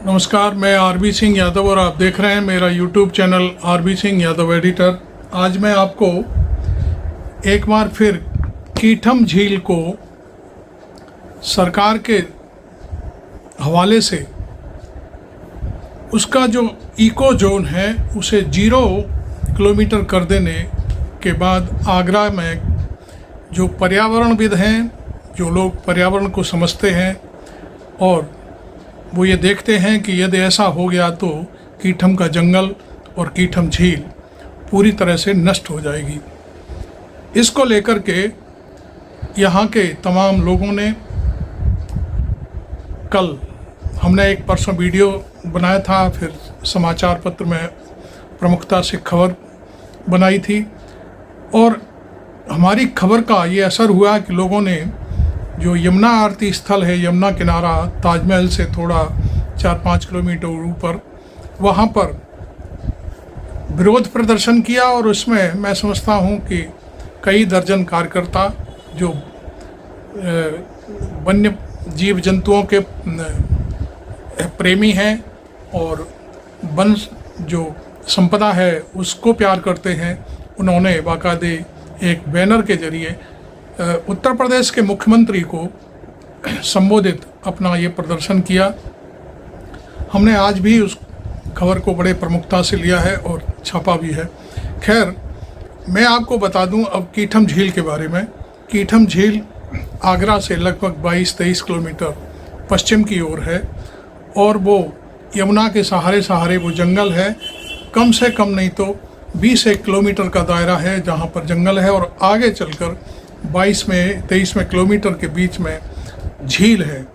नमस्कार, मैं आरबी सिंह यादव और आप देख रहे हैं मेरा YouTube channel RB Singh Yadav editor. आज मैं आपको एक बार फिर कीठम झील को सरकार के हवाले से उसका जो इको जोन है उसे 0 किलोमीटर कर देने के बाद आगरा में जो पर्यावरणविद हैं, जो लोग पर्यावरण को समझते हैं और वो ये देखते हैं कि यदि ऐसा हो गया तो कीठम का जंगल और कीठम झील पूरी तरह से नष्ट हो जाएगी। इसको लेकर के यहाँ के तमाम लोगों ने कल हमने एक परसों वीडियो बनाया था, फिर समाचार पत्र में प्रमुखता से खबर बनाई थी और हमारी खबर का ये असर हुआ कि लोगों ने जो यमुना आरती स्थल है, यमुना किनारा ताजमहल से थोड़ा 4-5 किलोमीटर ऊपर, वहाँ पर विरोध प्रदर्शन किया और उसमें मैं समझता हूँ कि कई दर्जन कार्यकर्ता जो वन्य जीव जंतुओं के प्रेमी हैं और वन जो संपदा है उसको प्यार करते हैं, उन्होंने बाकायदे एक बैनर के जरिए उत्तर प्रदेश के मुख्यमंत्री को संबोधित अपना ये प्रदर्शन किया। हमने आज भी उस खबर को बड़े प्रमुखता से लिया है और छापा भी है। खैर, मैं आपको बता दूं अब कीठम झील के बारे में। कीठम झील आगरा से लगभग 22-23 किलोमीटर पश्चिम की ओर है और वो यमुना के सहारे वो जंगल है। कम से कम नहीं तो 20-1 किलोमीटर का दायरा है जहाँ पर जंगल है और आगे चलकर 23 किलोमीटर के बीच में झील है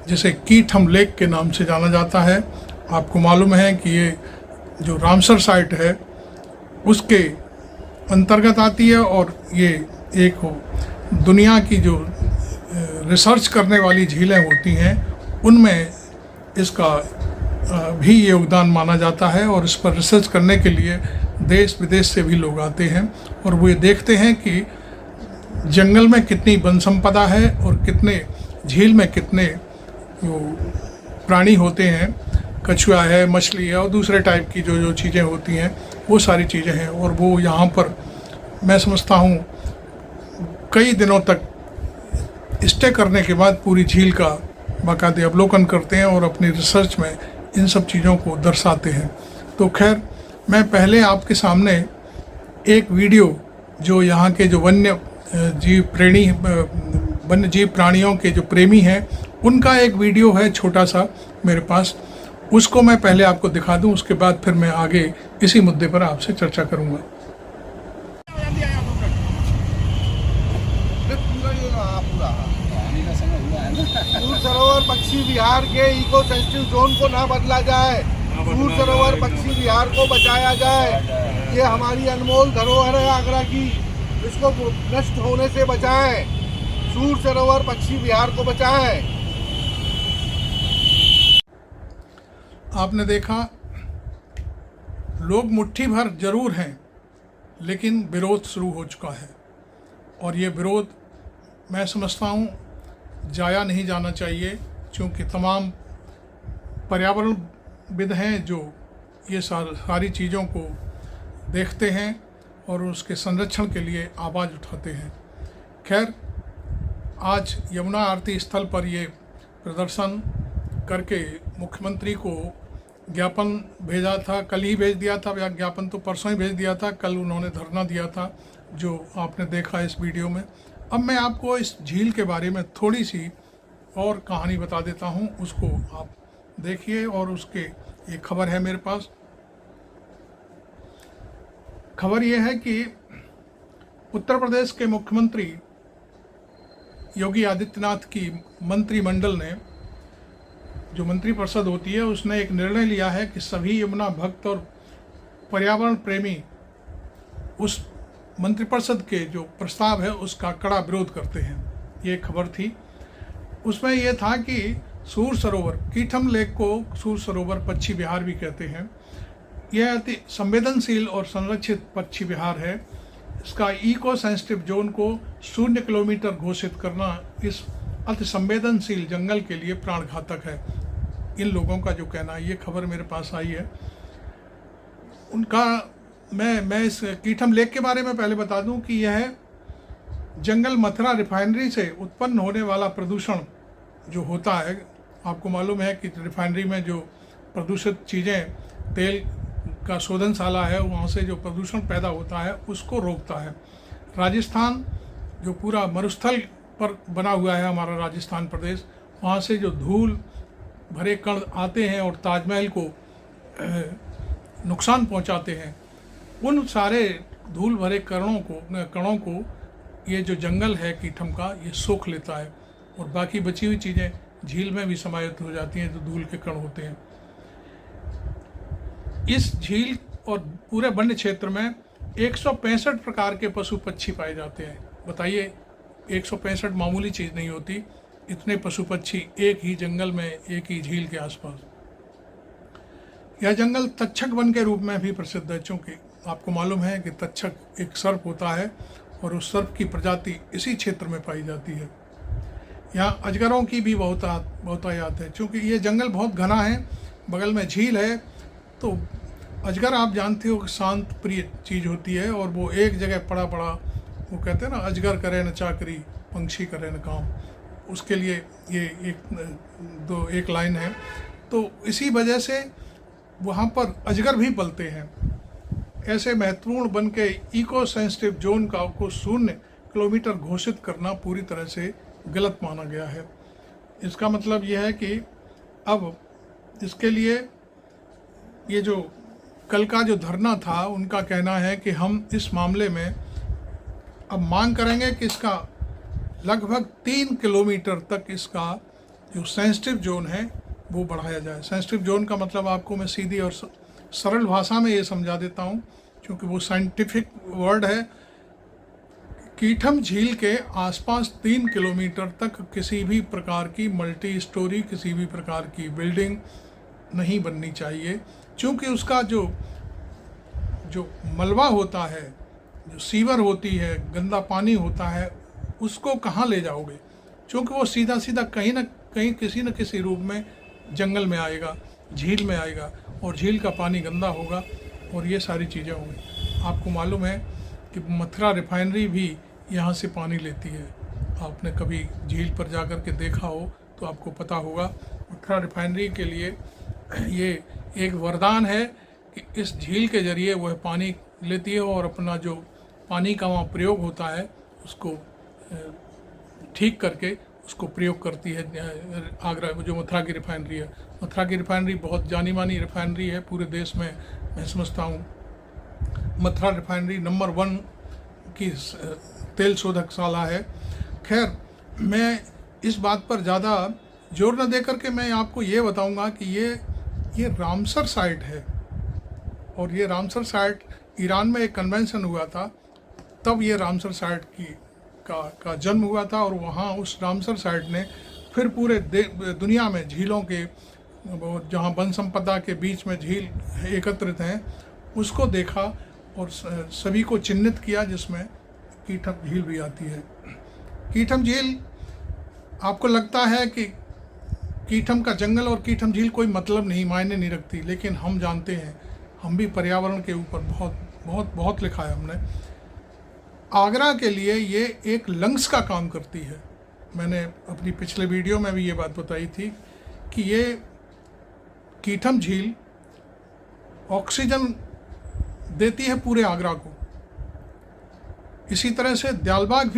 जिसे कीठम लेक के नाम से जाना जाता है। आपको मालूम है कि ये जो रामसर साइट है उसके अंतर्गत आती है और ये एक दुनिया की जो रिसर्च करने वाली झीलें होती हैं उनमें इसका भी योगदान माना जाता है और इस पर रिसर्च करने के लिए देश विदेश से भी लोग आते हैं और वो ये देखते हैं कि जंगल में कितनी वन संपदा है और कितने झील में कितने प्राणी होते हैं, कछुआ है, मछली है और दूसरे टाइप की जो चीज़ें होती हैं वो सारी चीज़ें हैं। और वो यहाँ पर मैं समझता हूँ कई दिनों तक स्टे करने के बाद पूरी झील का बाकायदे अवलोकन करते हैं और अपनी रिसर्च में इन सब चीज़ों को दर्शाते हैं। तो खैर, मैं पहले आपके सामने एक वीडियो जो यहाँ के जो वन्य जीव प्राणियों के जो प्रेमी हैं उनका एक वीडियो है छोटा सा मेरे पास, उसको मैं पहले आपको दिखा दूं, उसके बाद फिर मैं आगे इसी मुद्दे पर आपसे चर्चा करूंगा। सूर सरोवर पक्षी विहार के इको सेंसिटिव जोन को ना बदला जाए, सूर सरोवर पक्षी विहार को बचाया जाए। ये हमारी अनमोल धरोहर है आगरा की, इसको नष्ट होने से बचाएं। सूर सरोवर पक्षी विहार को बचाएं। आपने देखा, लोग मुट्ठी भर जरूर हैं लेकिन विरोध शुरू हो चुका है और ये विरोध मैं समझता हूँ जाया नहीं जाना चाहिए, क्योंकि तमाम पर्यावरणविद हैं जो ये सारी चीज़ों को देखते हैं और उसके संरक्षण के लिए आवाज़ उठाते हैं। खैर, आज यमुना आरती स्थल पर ये प्रदर्शन करके मुख्यमंत्री को ज्ञापन भेजा था, कल ही भेज दिया था, या ज्ञापन तो परसों ही भेज दिया था। कल उन्होंने धरना दिया था जो आपने देखा इस वीडियो में। अब मैं आपको इस झील के बारे में थोड़ी सी और कहानी बता देता हूँ, उसको आप देखिए। और उसके एक खबर है मेरे पास। खबर यह है कि उत्तर प्रदेश के मुख्यमंत्री योगी आदित्यनाथ की मंत्रिमंडल ने, जो मंत्रिपरिषद होती है, उसने एक निर्णय लिया है कि सभी यमुना भक्त और पर्यावरण प्रेमी उस मंत्रिपरिषद के जो प्रस्ताव है उसका कड़ा विरोध करते हैं। ये खबर थी। उसमें यह था कि सूर सरोवर, कीठम लेक को सूर सरोवर पक्षी विहार भी कहते हैं। यह अति संवेदनशील और संरक्षित पक्षी विहार है। इसका इको सेंसिटिव जोन को 0 किलोमीटर घोषित करना इस अति संवेदनशील जंगल के लिए प्राणघातक है। इन लोगों का जो कहना है, ये खबर मेरे पास आई है उनका। मैं इस कीठम लेक के बारे में पहले बता दूं कि यह जंगल मथुरा रिफाइनरी से उत्पन्न होने वाला प्रदूषण जो होता है, आपको मालूम है कि रिफाइनरी में जो प्रदूषित चीज़ें, तेल का शोधनशाला है, वहाँ से जो प्रदूषण पैदा होता है उसको रोकता है। राजस्थान जो पूरा मरुस्थल पर बना हुआ है हमारा राजस्थान प्रदेश, वहाँ से जो धूल भरे कण आते हैं और ताजमहल को नुकसान पहुँचाते हैं, उन सारे धूल भरे कणों को ये जो जंगल है कीठम का, ये सोख लेता है और बाकी बची हुई चीज़ें झील में भी समाहित हो जाती हैं जो धूल के कण होते हैं। इस झील और पूरे वन्य क्षेत्र में 165 प्रकार के पशु पक्षी पाए जाते हैं। बताइए, 165 मामूली चीज़ नहीं होती, इतने पशु पक्षी एक ही जंगल में, एक ही झील के आसपास। यह जंगल तक्षक वन के रूप में भी प्रसिद्ध है, क्योंकि आपको मालूम है कि तक्षक एक सर्प होता है और उस सर्प की प्रजाति इसी क्षेत्र में पाई जाती है। यहाँ अजगरों की भी बहुतायत है, क्योंकि ये जंगल बहुत घना है, बगल में झील है। तो अजगर आप जानते हो कि शांत प्रिय चीज़ होती है और वो एक जगह पड़ा वो कहते हैं ना, अजगर करे न चाकरी, पंछी करे न काम। उसके लिए ये एक लाइन है। तो इसी वजह से वहाँ पर अजगर भी पलते हैं। ऐसे महत्वपूर्ण वन के इको सेंसिटिव जोन को 0 किलोमीटर घोषित करना पूरी तरह से गलत माना गया है। इसका मतलब यह है कि अब इसके लिए ये जो कल का जो धरना था, उनका कहना है कि हम इस मामले में अब मांग करेंगे कि इसका लगभग 3 किलोमीटर तक इसका जो सेंसिटिव जोन है वो बढ़ाया जाए। सेंसिटिव जोन का मतलब आपको मैं सीधी और सरल भाषा में ये समझा देता हूँ, क्योंकि वो साइंटिफिक वर्ड है। कीठम झील के आसपास 3 किलोमीटर तक किसी भी प्रकार की मल्टी स्टोरी, किसी भी प्रकार की बिल्डिंग नहीं बननी चाहिए, क्योंकि उसका जो मलबा होता है, जो सीवर होती है, गंदा पानी होता है, उसको कहाँ ले जाओगे? क्योंकि वो सीधा सीधा कहीं ना कहीं किसी न किसी रूप में जंगल में आएगा, झील में आएगा और झील का पानी गंदा होगा और ये सारी चीज़ें होंगी। आपको मालूम है कि मथुरा रिफाइनरी भी यहाँ से पानी लेती है। आपने कभी झील पर जाकर के देखा हो तो आपको पता होगा। मथुरा रिफाइनरी के लिए ये एक वरदान है कि इस झील के ज़रिए वह पानी लेती है और अपना जो पानी का वहाँ प्रयोग होता है उसको ठीक करके उसको प्रयोग करती है। आगरा जो मथुरा की रिफाइनरी है, मथुरा की रिफाइनरी बहुत जानी मानी रिफाइनरी है पूरे देश में। मैं समझता हूँ मथुरा रिफाइनरी नंबर 1 की तेल शोधकशाला है। खैर, मैं इस बात पर ज़्यादा जोर न दे करके मैं आपको ये बताऊंगा कि ये रामसर साइट है और ये रामसर साइट ईरान में एक कन्वेंशन हुआ था, तब ये रामसर साइट का जन्म हुआ था और वहाँ उस रामसर साइट ने फिर पूरे दुनिया में झीलों के, जहाँ वन संपदा के बीच में झील एकत्रित हैं, उसको देखा और सभी को चिन्हित किया, जिसमें कीठम झील भी आती है। कीठम झील, आपको लगता है कि कीठम का जंगल और कीठम झील कोई मतलब नहीं, मायने नहीं रखती, लेकिन हम जानते हैं, हम भी पर्यावरण के ऊपर बहुत लिखा है हमने। आगरा के लिए ये एक लंग्स का काम करती है। मैंने अपनी पिछले वीडियो में भी ये बात बताई थी कि ये कीठम झील ऑक्सीजन देती है पूरे आगरा को। इसी तरह से दयालबाग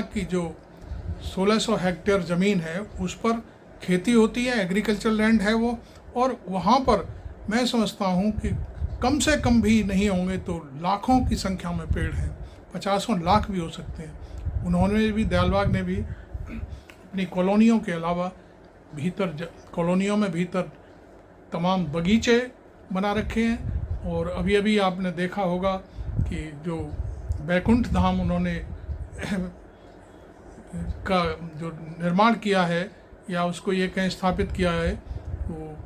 की जो 1600 हेक्टेयर ज़मीन है उस पर खेती होती है, एग्रीकल्चरल लैंड है वो, और वहाँ पर मैं समझता हूँ कि कम से कम भी नहीं होंगे तो लाखों की संख्या में पेड़ हैं, 50 लाख भी हो सकते हैं। उन्होंने भी, दयालबाग ने भी अपनी कॉलोनियों के अलावा कॉलोनियों में भीतर तमाम बगीचे बना रखे हैं। और अभी अभी आपने देखा होगा कि जो बैकुंठ धाम उन्होंने का जो निर्माण किया है या उसको ये कहीं स्थापित किया है, वो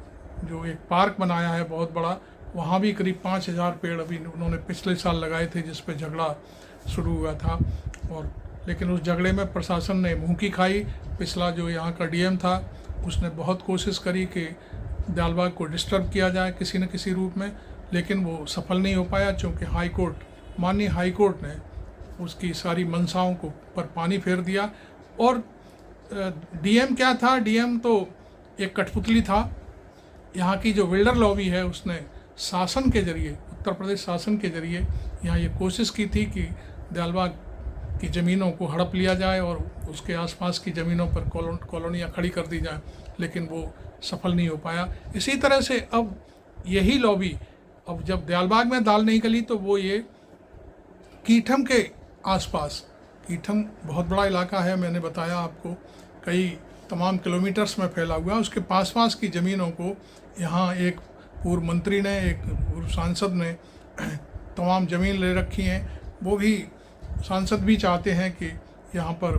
जो एक पार्क बनाया है बहुत बड़ा, वहाँ भी करीब 5000 पेड़ अभी उन्होंने पिछले साल लगाए थे, जिस पे झगड़ा शुरू हुआ था। और लेकिन उस झगड़े में प्रशासन ने मुँह की खाई। पिछला जो यहाँ का डीएम था उसने बहुत कोशिश करी कि दयालबाग को डिस्टर्ब किया जाए किसी न किसी रूप में, लेकिन वो सफल नहीं हो पाया, क्योंकि माननीय हाई कोर्ट ने उसकी सारी मंशाओं को पर पानी फेर दिया। और डीएम क्या था? डीएम तो एक कठपुतली था। यहाँ की जो बिल्डर लॉबी है उसने शासन के जरिए, उत्तर प्रदेश शासन के जरिए यहाँ ये कोशिश की थी कि दयालबाग की ज़मीनों को हड़प लिया जाए और उसके आसपास की ज़मीनों पर कॉलोनियाँ खड़ी कर दी जाएं, लेकिन वो सफल नहीं हो पाया। इसी तरह से अब यही लॉबी, अब जब दयालबाग में दाल नहीं गली तो वो ये कीठम के आसपास, कीठम बहुत बड़ा इलाका है, मैंने बताया आपको, कई तमाम किलोमीटर्स में फैला हुआ है। उसके पास की ज़मीनों को यहाँ एक पूर्व मंत्री ने, एक पूर्व सांसद ने तमाम ज़मीन ले रखी हैं। वो भी सांसद भी चाहते हैं कि यहाँ पर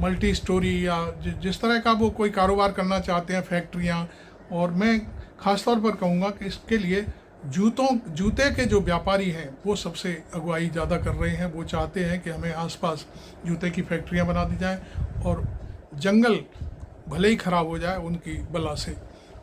मल्टी स्टोरी या जिस तरह का वो कोई कारोबार करना चाहते हैं, फैक्ट्रियाँ। और मैं ख़ास तौर पर कहूँगा कि इसके लिए जूते के जो व्यापारी हैं वो सबसे अगुवाई ज़्यादा कर रहे हैं। वो चाहते हैं कि हमें आसपास जूते की फैक्ट्रियाँ बना दी जाएं और जंगल भले ही ख़राब हो जाए उनकी बला से।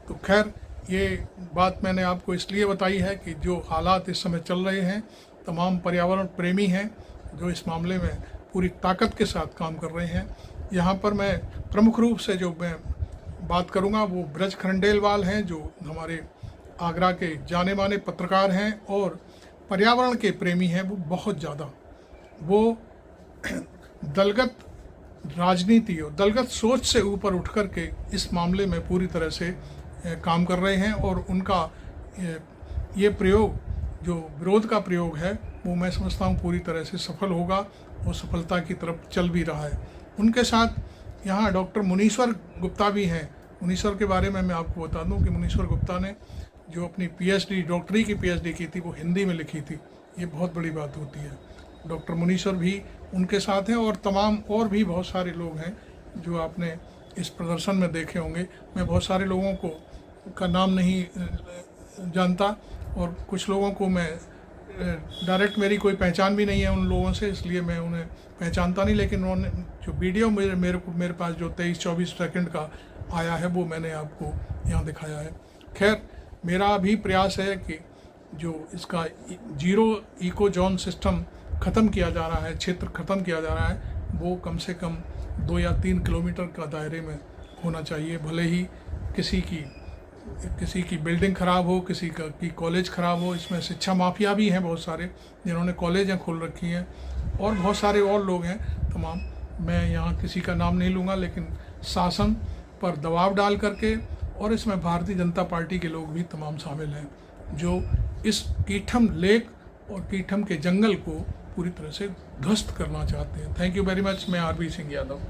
तो खैर, ये बात मैंने आपको इसलिए बताई है कि जो हालात इस समय चल रहे हैं, तमाम पर्यावरण प्रेमी हैं जो इस मामले में पूरी ताकत के साथ काम कर रहे हैं। यहाँ पर मैं प्रमुख रूप से जो मैं बात करूँगा वो ब्रज खंडेलवाल हैं, जो हमारे आगरा के जाने माने पत्रकार हैं और पर्यावरण के प्रेमी हैं। वो बहुत ज़्यादा वो दलगत राजनीति और दलगत सोच से ऊपर उठ कर के इस मामले में पूरी तरह से काम कर रहे हैं। और उनका ये प्रयोग, जो विरोध का प्रयोग है, वो मैं समझता हूँ पूरी तरह से सफल होगा और सफलता की तरफ चल भी रहा है। उनके साथ यहाँ डॉक्टर मुनीश्वर गुप्ता भी हैं। मुनीश्वर के बारे में मैं आपको बता दूँ कि मुनीश्वर गुप्ता ने जो अपनी पीएचडी, डॉक्टरी की पीएचडी की थी, वो हिंदी में लिखी थी। ये बहुत बड़ी बात होती है। डॉक्टर मुनीश्वर भी उनके साथ हैं और तमाम और भी बहुत सारे लोग हैं जो आपने इस प्रदर्शन में देखे होंगे। मैं बहुत सारे लोगों का नाम नहीं जानता और कुछ लोगों को मैं डायरेक्ट, मेरी कोई पहचान भी नहीं है उन लोगों से, इसलिए मैं उन्हें पहचानता नहीं। लेकिन उन्होंने जो वीडियो मेरे पास जो 23-24 सेकंड का आया है वो मैंने आपको यहाँ दिखाया है। खैर, मेरा भी प्रयास है कि जो इसका जीरो इको जोन सिस्टम ख़त्म किया जा रहा है, क्षेत्र ख़त्म किया जा रहा है, वो कम से कम 2 या 3 किलोमीटर का दायरे में होना चाहिए। भले ही किसी की बिल्डिंग ख़राब हो, किसी की कॉलेज ख़राब हो। इसमें शिक्षा माफिया भी हैं बहुत सारे जिन्होंने कॉलेजें खोल रखी हैं और बहुत सारे और लोग हैं तमाम। मैं यहाँ किसी का नाम नहीं लूँगा, लेकिन शासन पर दबाव डाल करके, और इसमें भारतीय जनता पार्टी के लोग भी तमाम शामिल हैं जो इस कीठम लेक और कीठम के जंगल को पूरी तरह से ध्वस्त करना चाहते हैं। Thank you very much. मैं आरबी सिंह यादव।